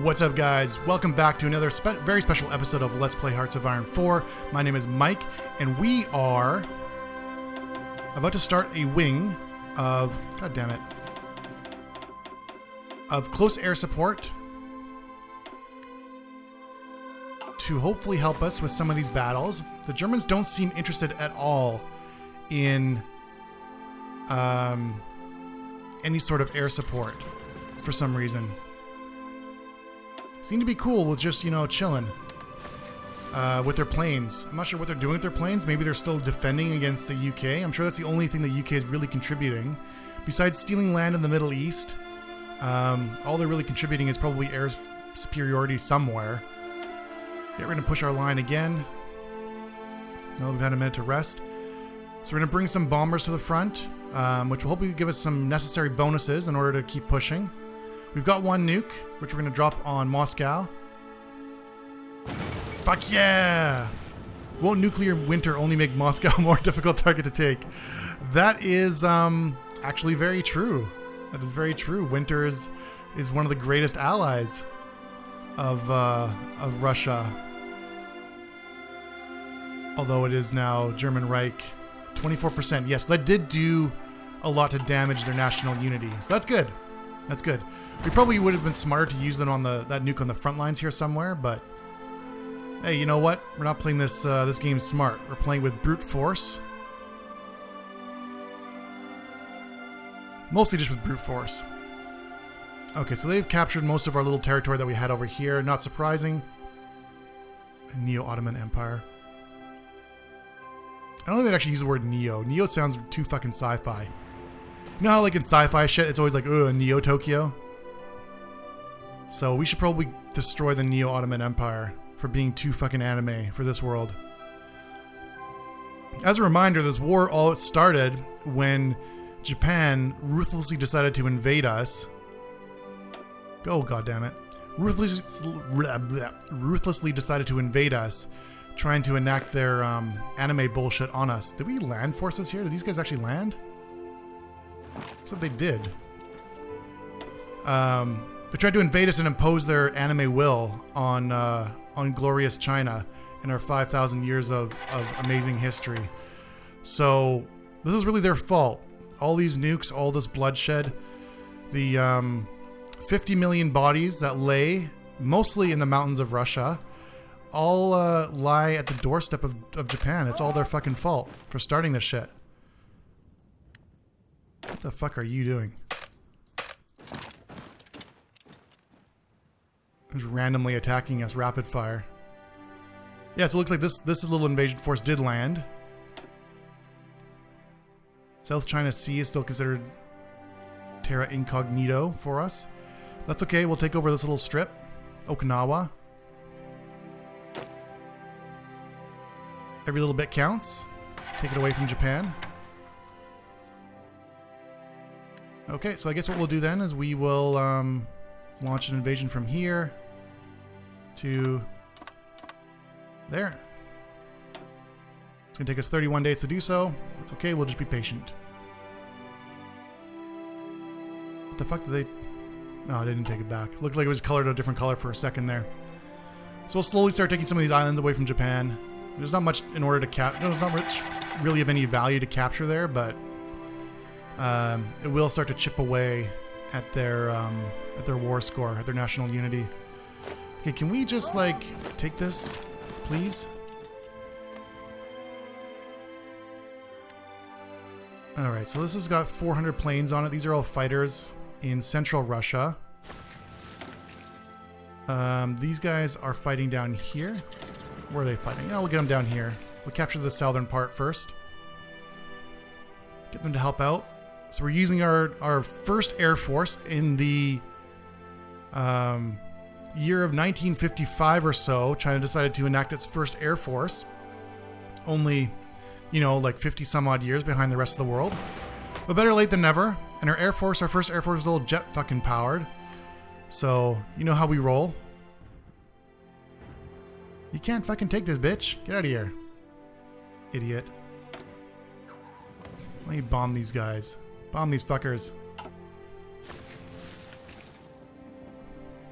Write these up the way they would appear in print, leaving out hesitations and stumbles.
What's up, guys? Welcome back to another very special episode of Let's Play Hearts of Iron 4. My name is Mike, and we are about to start a wing of, god damn it, of close air support to hopefully help us with some of these battles. The Germans don't seem interested at all in any sort of air support for some reason. Seem to be cool with just, you know, chilling with their planes. I'm not sure what they're doing with their planes. Maybe they're still defending against the UK. I'm sure that's the only thing the UK is really contributing. Besides stealing land in the Middle East, all they're really contributing is probably air superiority somewhere. Yeah, we're going to push our line again. Now we've had a minute to rest. So we're going to bring some bombers to the front, which will hopefully give us some necessary bonuses in order to keep pushing. We've got one nuke, which we're going to drop on Moscow. Fuck yeah! Won't nuclear winter only make Moscow a more difficult target to take? That is actually very true. That is very true. Winter is one of the greatest allies of Russia. Although it is now German Reich. 24%. Yes, that did do a lot to damage their national unity. So that's good. That's good. We probably would have been smarter to use them on that nuke on the front lines here somewhere, but hey, you know what? We're not playing this game smart. We're playing with brute force. Mostly just with brute force. Okay, so they've captured most of our little territory that we had over here. Not surprising. Neo-Ottoman Empire. I don't think they'd actually use the word Neo. Neo sounds too fucking sci-fi. You know how, like, in sci-fi shit, it's always like, ugh, Neo-Tokyo? So we should probably destroy the Neo-Ottoman Empire for being too fucking anime for this world. As a reminder, this war all started when Japan ruthlessly decided to invade us. Oh, goddammit. Ruthlessly decided to invade us, trying to enact their anime bullshit on us. Did we land forces here? Did these guys actually land? Except they did. They tried to invade us and impose their anime will on glorious China in our 5,000 years of amazing history. So this is really their fault. All these nukes, all this bloodshed, the 50 million bodies that lay mostly in the mountains of Russia, all lie at the doorstep of Japan. It's all their fucking fault for starting this shit. What the fuck are you doing? Just randomly attacking us, rapid fire. Yeah, so it looks like this little invasion force did land. South China Sea is still considered terra incognito for us. That's okay, we'll take over this little strip. Okinawa. Every little bit counts. Take it away from Japan. Okay, so I guess what we'll do then is we will launch an invasion from here to there. It's going to take us 31 days to do so. It's okay, we'll just be patient. What the fuck did they... No, they didn't take it back. Looked like it was colored a different color for a second there. So we'll slowly start taking some of these islands away from Japan. There's not much in order to capture. There's not much really of any value to capture there, but it will start to chip away at their war score, at their national unity. Okay, can we just like take this, please? All right, so this has got 400 planes on it. These are all fighters in central Russia. These guys are fighting down here. Where are they fighting? Yeah, we'll get them down here. We'll capture the southern part first. Get them to help out. So we're using our first Air Force in the year of 1955 or so. China decided to enact its first Air Force. Only, you know, like 50 some odd years behind the rest of the world. But better late than never. And our Air Force, our first Air Force is a little jet fucking powered. So, you know how we roll. You can't fucking take this, bitch. Get out of here. Idiot. Let me bomb these guys. Bomb these fuckers.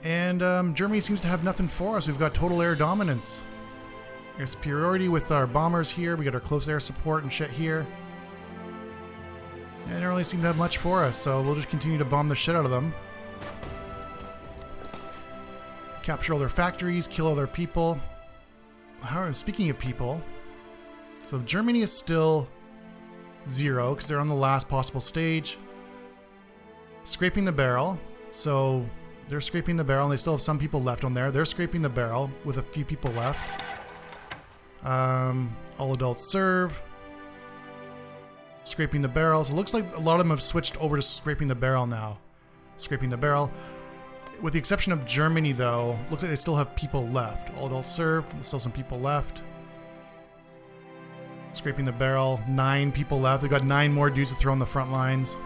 And Germany seems to have nothing for us. We've got total air dominance. Air superiority with our bombers here. We got our close air support and shit here. And they don't really seem to have much for us, so we'll just continue to bomb the shit out of them. Capture all their factories, kill all their people. Speaking of people, so Germany is still 0 because they're on the last possible stage. Scraping the barrel. So they're scraping the barrel and they still have some people left on there. They're scraping the barrel with a few people left. All adults serve. Scraping the barrel. So it looks like a lot of them have switched over to scraping the barrel now. Scraping the barrel. With the exception of Germany, though, looks like they still have people left. All adults serve. There's still some people left. Scraping the barrel. 9 people left. They've got 9 more dudes to throw on the front lines.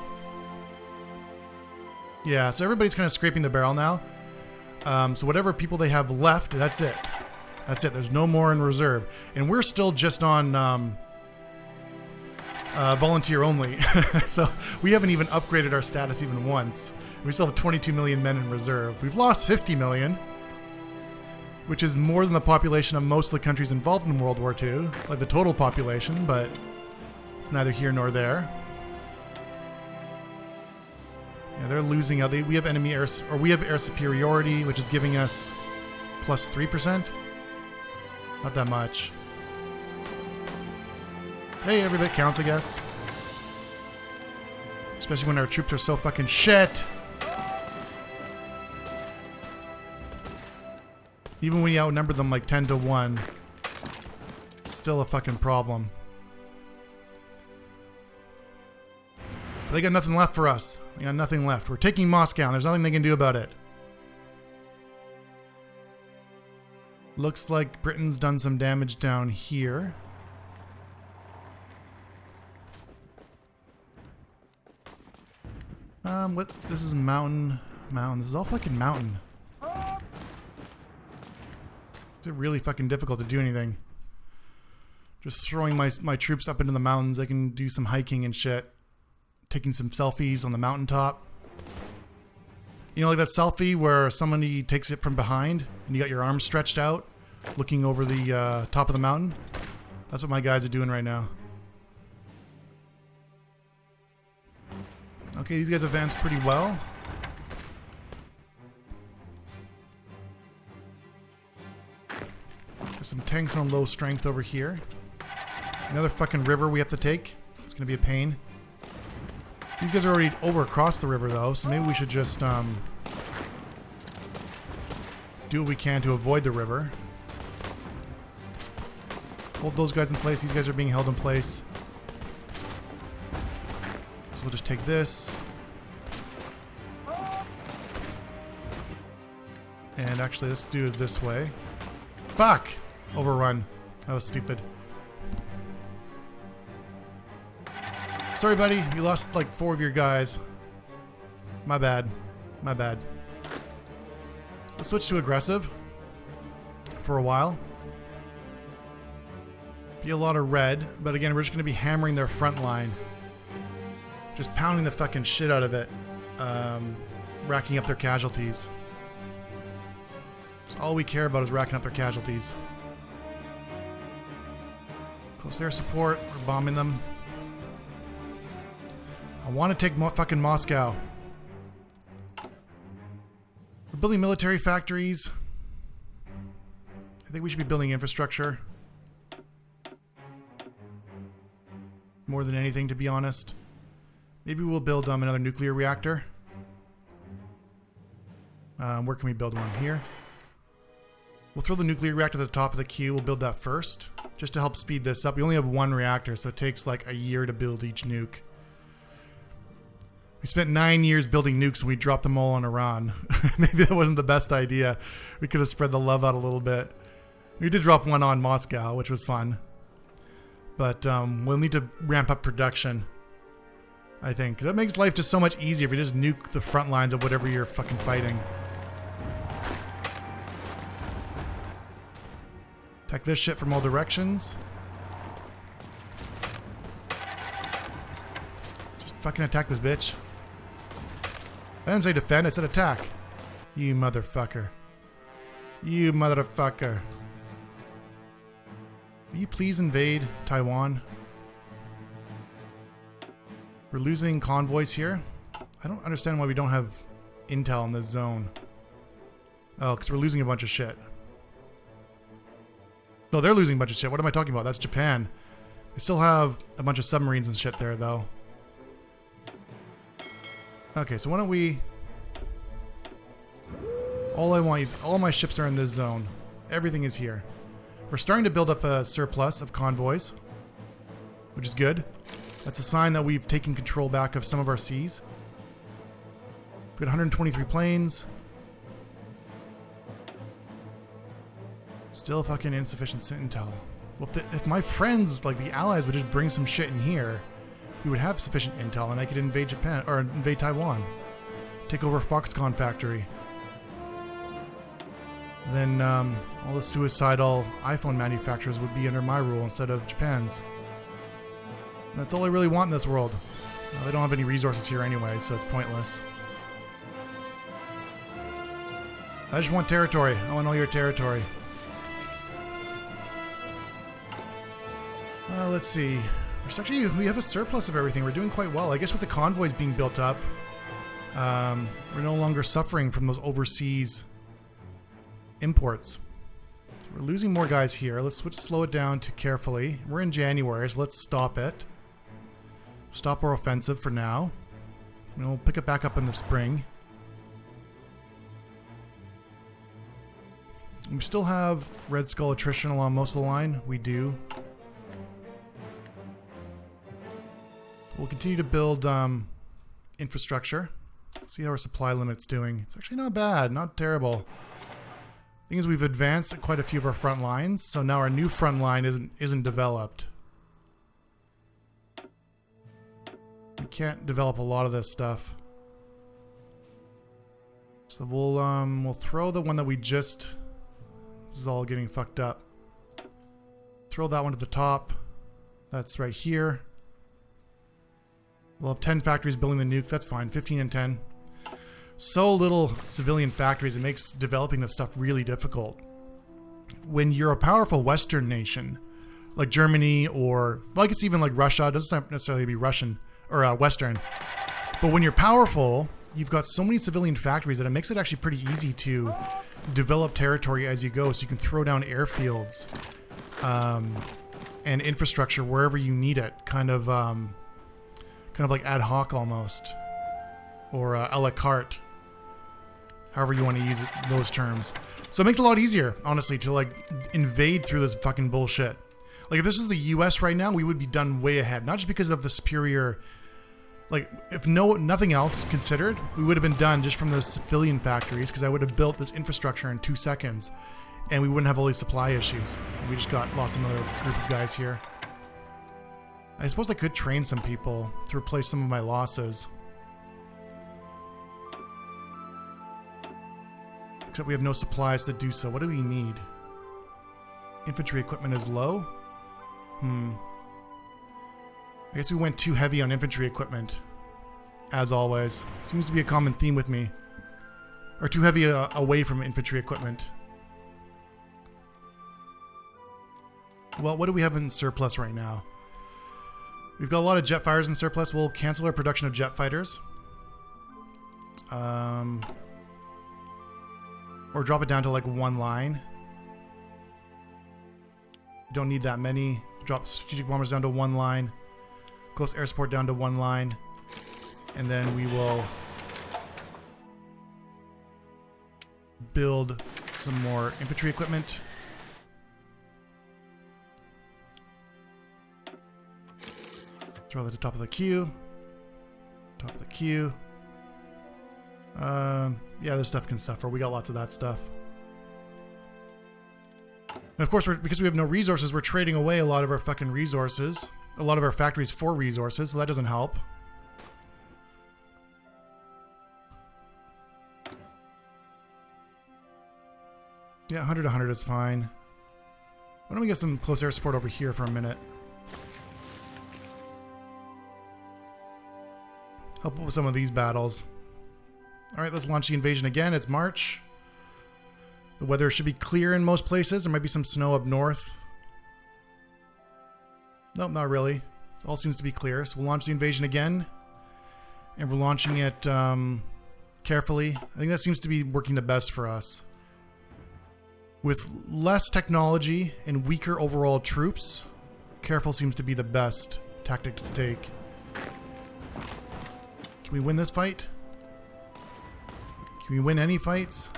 Yeah, so everybody's kind of scraping the barrel now. So whatever people they have left, that's it. That's it. There's no more in reserve. And we're still just on volunteer only. So we haven't even upgraded our status even once. We still have 22 million men in reserve. We've lost 50 million, which is more than the population of most of the countries involved in World War II, like the total population, but it's neither here nor there. Yeah, they're losing out. We have enemy air, or we have air superiority, which is giving us plus 3%. Not that much. Hey, every bit counts, I guess. Especially when our troops are so fucking shit. Even when you outnumber them like 10 to 1, still a fucking problem. But they got nothing left for us. They got nothing left. We're taking Moscow and there's nothing they can do about it. Looks like Britain's done some damage down here. What? This is mountain. This is all fucking mountain. Is it really fucking difficult to do anything? Just throwing my troops up into the mountains. I can do some hiking and shit. Taking some selfies on the mountaintop. You know, like that selfie where somebody takes it from behind and you got your arms stretched out, looking over the top of the mountain. That's what my guys are doing right now. Okay, these guys advanced pretty well. There's some tanks on low strength over here. Another fucking river we have to take. It's gonna be a pain. These guys are already over across the river though, so maybe we should just do what we can to avoid the river. Hold those guys in place. These guys are being held in place. So we'll just take this. And actually, let's do it this way. Fuck! Overrun. That was stupid. Sorry, buddy. You lost like 4 of your guys. My bad. My bad. Let's switch to aggressive for a while. Be a lot of red, but again, we're just going to be hammering their front line. Just pounding the fucking shit out of it. Racking up their casualties. So all we care about is racking up their casualties. Close air support. We're bombing them. I want to take fucking Moscow. We're building military factories. I think we should be building infrastructure. More than anything, to be honest. Maybe we'll build another nuclear reactor. Where can we build one? Here. We'll throw the nuclear reactor at the top of the queue. We'll build that first, just to help speed this up. We only have 1 reactor, so it takes like a year to build each nuke. We spent 9 years building nukes and we dropped them all on Iran. Maybe that wasn't the best idea. We could have spread the love out a little bit. We did drop one on Moscow, which was fun. But we'll need to ramp up production, I think. That makes life just so much easier if you just nuke the front lines of whatever you're fucking fighting. Attack this shit from all directions. Just fucking attack this bitch. I didn't say defend, I said attack. You motherfucker. You motherfucker. Will you please invade Taiwan? We're losing convoys here. I don't understand why we don't have intel in this zone. Oh, because we're losing a bunch of shit. No, they're losing a bunch of shit. What am I talking about? That's Japan. They still have a bunch of submarines and shit there, though. Okay, so why don't we... All I want is... All my ships are in this zone. Everything is here. We're starting to build up a surplus of convoys, which is good. That's a sign that we've taken control back of some of our seas. We've got 123 planes. Still fucking insufficient intel. Well, if my friends, like the allies, would just bring some shit in here, we would have sufficient intel and I could invade Japan, or invade Taiwan. Take over Foxconn factory. Then all the suicidal iPhone manufacturers would be under my rule instead of Japan's. And that's all I really want in this world. They don't have any resources here anyway, so it's pointless. I just want territory. I want all your territory. Let's see. We have a surplus of everything. We're doing quite well. I guess with the convoys being built up, we're no longer suffering from those overseas imports. We're losing more guys here. Let's slow it down to carefully. We're in January, so let's stop it. Stop our offensive for now. And we'll pick it back up in the spring. We still have Red Skull attrition along most of the line. We do. We'll continue to build infrastructure. See how our supply limit's doing. It's actually not bad, not terrible. Thing is, we've advanced quite a few of our front lines, so now our new front line isn't developed. We can't develop a lot of this stuff. So we'll throw the one that we just... This is all getting fucked up. Throw that one to the top. That's right here. We'll have 10 factories building the nuke. That's fine. 15 and 10. So little civilian factories, it makes developing this stuff really difficult. When you're a powerful Western nation, like Germany or, well, I guess even like Russia, it doesn't necessarily be Russian or Western. But when you're powerful, you've got so many civilian factories that it makes it actually pretty easy to develop territory as you go. So you can throw down airfields and infrastructure wherever you need it. Kind of like ad hoc almost, or a la carte, however you want to use it, those terms. So it makes it a lot easier, honestly, to like invade through this fucking bullshit. Like if this is the US right now, we would be done way ahead. Not just because of the superior, like if nothing else considered, we would have been done just from those civilian factories, because I would have built this infrastructure in 2 seconds and we wouldn't have all these supply issues. We just lost another group of guys here. I suppose I could train some people to replace some of my losses. Except we have no supplies to do so. What do we need? Infantry equipment is low? I guess we went too heavy on infantry equipment. As always. Seems to be a common theme with me. Or too heavy away from infantry equipment. Well, what do we have in surplus right now? We've got a lot of jet fighters in surplus. We'll cancel our production of jet fighters. Or drop it down to like 1 line. Don't need that many. Drop strategic bombers down to 1 line. Close air support down to 1 line. And then we will build some more infantry equipment. Throw that at the top of the queue. Top of the queue. Yeah, this stuff can suffer. We got lots of that stuff. And of course, because we have no resources, we're trading away a lot of our fucking resources. A lot of our factories for resources, so that doesn't help. Yeah, 100 to 100 is fine. Why don't we get some close air support over here for a minute? Help with some of these battles. All right, let's launch the invasion again. It's March. The weather should be clear in most places. There might be some snow up north. Nope, not really. It all seems to be clear. So we'll launch the invasion again. And we're launching it carefully. I think that seems to be working the best for us. With less technology and weaker overall troops, careful seems to be the best tactic to take. Can we win this fight? Can we win any fights?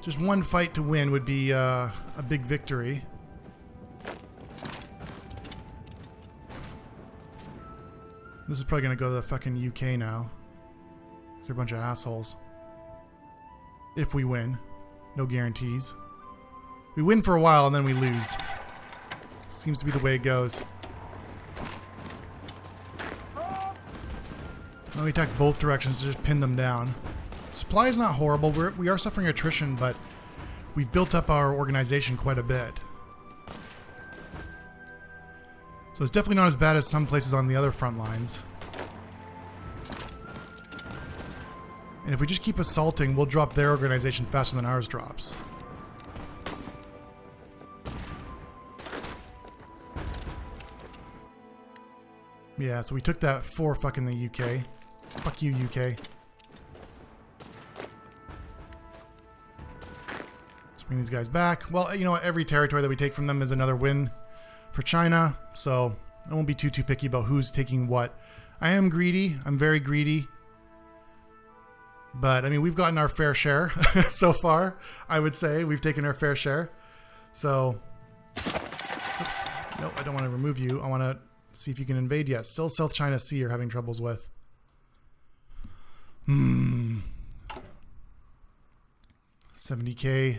Just one fight to win would be a big victory. This is probably going to go to the fucking UK now. They're a bunch of assholes. If we win. No guarantees. We win for a while and then we lose. Seems to be the way it goes. Well, we attack both directions to just pin them down. Supply is not horrible. We are suffering attrition, but we've built up our organization quite a bit. So it's definitely not as bad as some places on the other front lines. And if we just keep assaulting, we'll drop their organization faster than ours drops. Yeah, so we took that for fucking the UK. Fuck you, UK. Let's bring these guys back. Well, you know what? Every territory that we take from them is another win for China, so I won't be too picky about who's taking what. I am greedy. I'm very greedy. But, I mean, we've gotten our fair share so far, I would say. We've taken our fair share. So, oops. Nope, I don't want to remove you. I want to see if you can invade yet. Still South China Sea you're having troubles with. 70k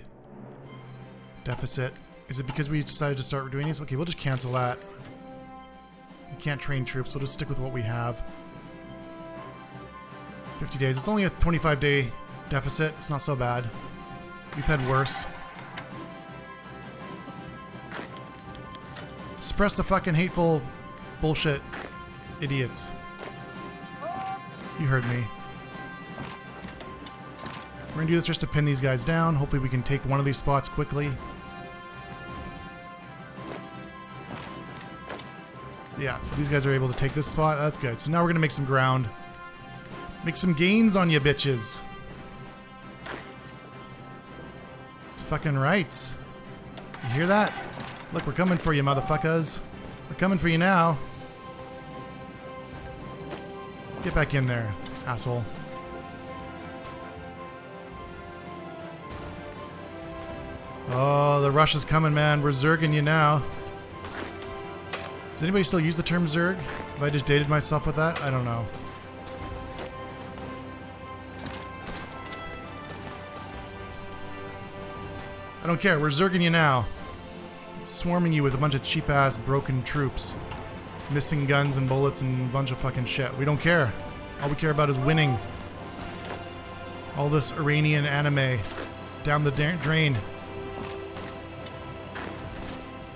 deficit. Is it because we decided to start doing this? Okay, we'll just cancel that. We can't train troops. We'll just stick with what we have. 50 days. It's only a 25-day deficit. It's not so bad. We've had worse. Suppress the fucking hateful bullshit idiots. You heard me. We're gonna do this just to pin these guys down. Hopefully we can take one of these spots quickly. Yeah, so these guys are able to take this spot. That's good. So now we're gonna make some ground. Make some gains on you bitches. It's fucking rights. You hear that? Look, we're coming for you, motherfuckers. We're coming for you now. Get back in there, asshole. Oh, the rush is coming, man. We're zerging you now. Does anybody still use the term zerg? Have I just dated myself with that? I don't know. I don't care. We're zerging you now. Swarming you with a bunch of cheap-ass broken troops. Missing guns and bullets and a bunch of fucking shit. We don't care. All we care about is winning. All this Iranian anime down the drain.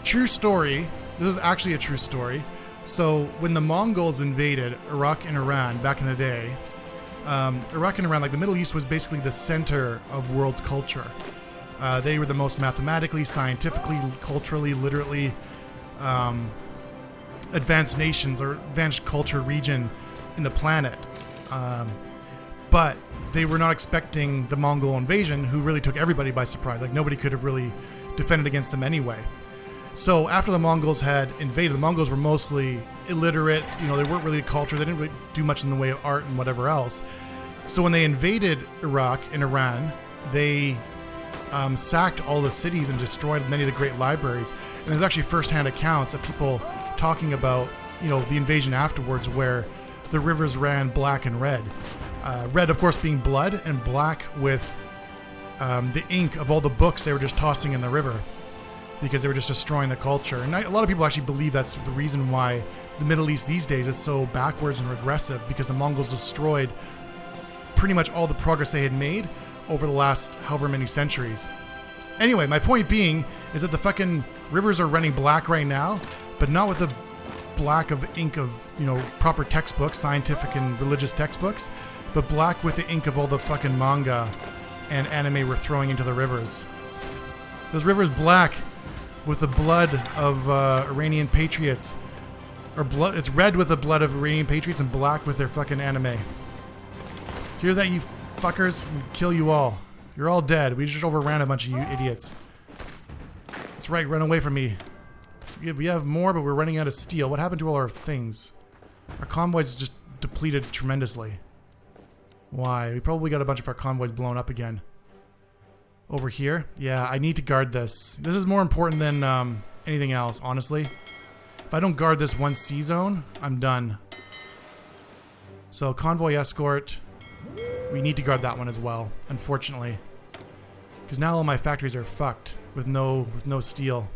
True story. This is actually a true story. So when the Mongols invaded Iraq and Iran back in the day, Iraq and Iran, like the Middle East, was basically the center of world's culture. They were the most mathematically, scientifically, culturally, literally advanced nations or advanced culture region in the planet. But they were not expecting the Mongol invasion, who really took everybody by surprise. Like nobody could have really defended against them anyway. So after the Mongols had invaded, the Mongols were mostly illiterate. You know, they weren't really a culture. They didn't really do much in the way of art and whatever else. So when they invaded Iraq and Iran, they sacked all the cities and destroyed many of the great libraries. And there's actually first-hand accounts of people talking about, you know, the invasion afterwards, where the rivers ran black and red. Red, of course, being blood, and black with the ink of all the books they were just tossing in the river, because they were just destroying the culture. And a lot of people actually believe that's the reason why the Middle East these days is so backwards and regressive, because the Mongols destroyed pretty much all the progress they had made over the last however many centuries. Anyway, my point being is that the fucking rivers are running black right now, but not with the black of ink of, you know, proper textbooks, scientific and religious textbooks, but black with the ink of all the fucking manga and anime we're throwing into the rivers. This river's black with the blood of Iranian patriots. Or blood, it's red with the blood of Iranian patriots and black with their fucking anime. Hear that, you fuckers? I'm gonna kill you all. You're all dead. We just overran a bunch of you idiots. That's right, run away from me. We have more, but we're running out of steel. What happened to all our things? Our convoys just depleted tremendously. Why? We probably got a bunch of our convoys blown up again. Over here? Yeah, I need to guard this. This is more important than anything else, honestly. If I don't guard this one C zone, I'm done. So, convoy escort. We need to guard that one as well, unfortunately. Because now all my factories are fucked with no steel.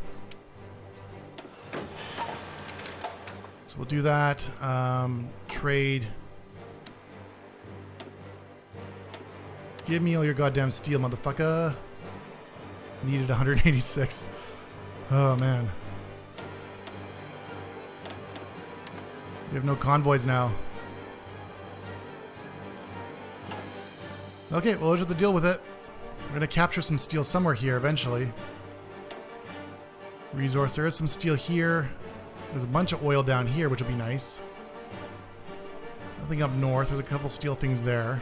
So we'll do that. Trade. Give me all your goddamn steel, motherfucker. Needed 186. Oh, man. We have no convoys now. Okay, well, we'll just have to deal with it. We're going to capture some steel somewhere here eventually. Resource. There is some steel here. There's a bunch of oil down here, which will be nice. Nothing up north. There's a couple steel things there.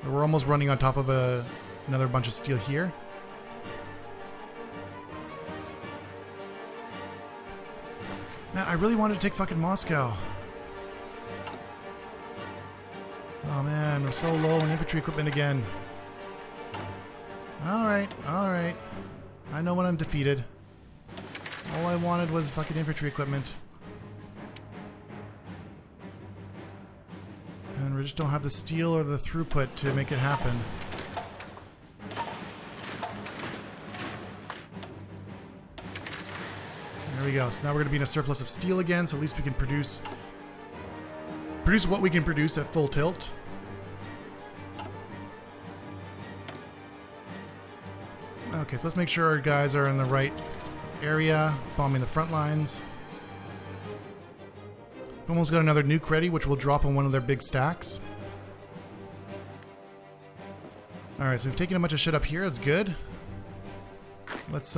We're almost running on top of another bunch of steel here. Man, I really wanted to take fucking Moscow. Oh man, we're so low in infantry equipment again. Alright, alright. I know when I'm defeated. All I wanted was fucking infantry equipment. And we just don't have the steel or the throughput to make it happen. There we go. So now we're going to be in a surplus of steel again, so at least we can produce what we can produce at full tilt. Okay, so let's make sure our guys are in the right area, bombing the front lines. We've almost got another nuke ready, which will drop on one of their big stacks. Alright, so we've taken a bunch of shit up here. That's good. Let's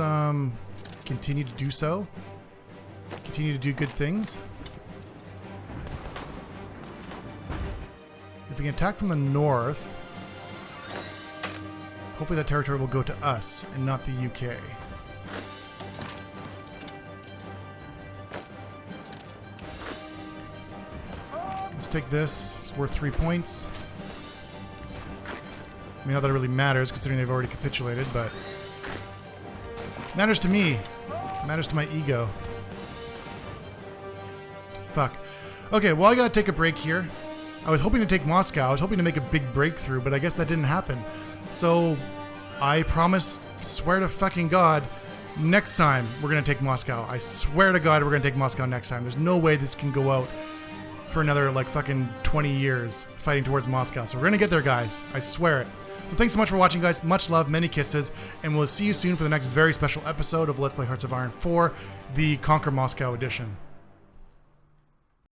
continue to do so. Continue to do good things. If we can attack from the north, hopefully that territory will go to us and not the UK. Let's take this. It's worth 3 points. I mean, not that it really matters, considering they've already capitulated, but it matters to me. It matters to my ego. Fuck. Okay, well, I gotta take a break here. I was hoping to take Moscow. I was hoping to make a big breakthrough, but I guess that didn't happen. So, I promise, swear to fucking God, next time we're gonna take Moscow. I swear to God we're gonna take Moscow next time. There's no way this can go out for another, like, fucking 20 years fighting towards Moscow. So we're gonna get there, guys. I swear it. So thanks so much for watching, guys. Much love, many kisses, and we'll see you soon for the next very special episode of Let's Play Hearts of Iron 4, the Conquer Moscow edition.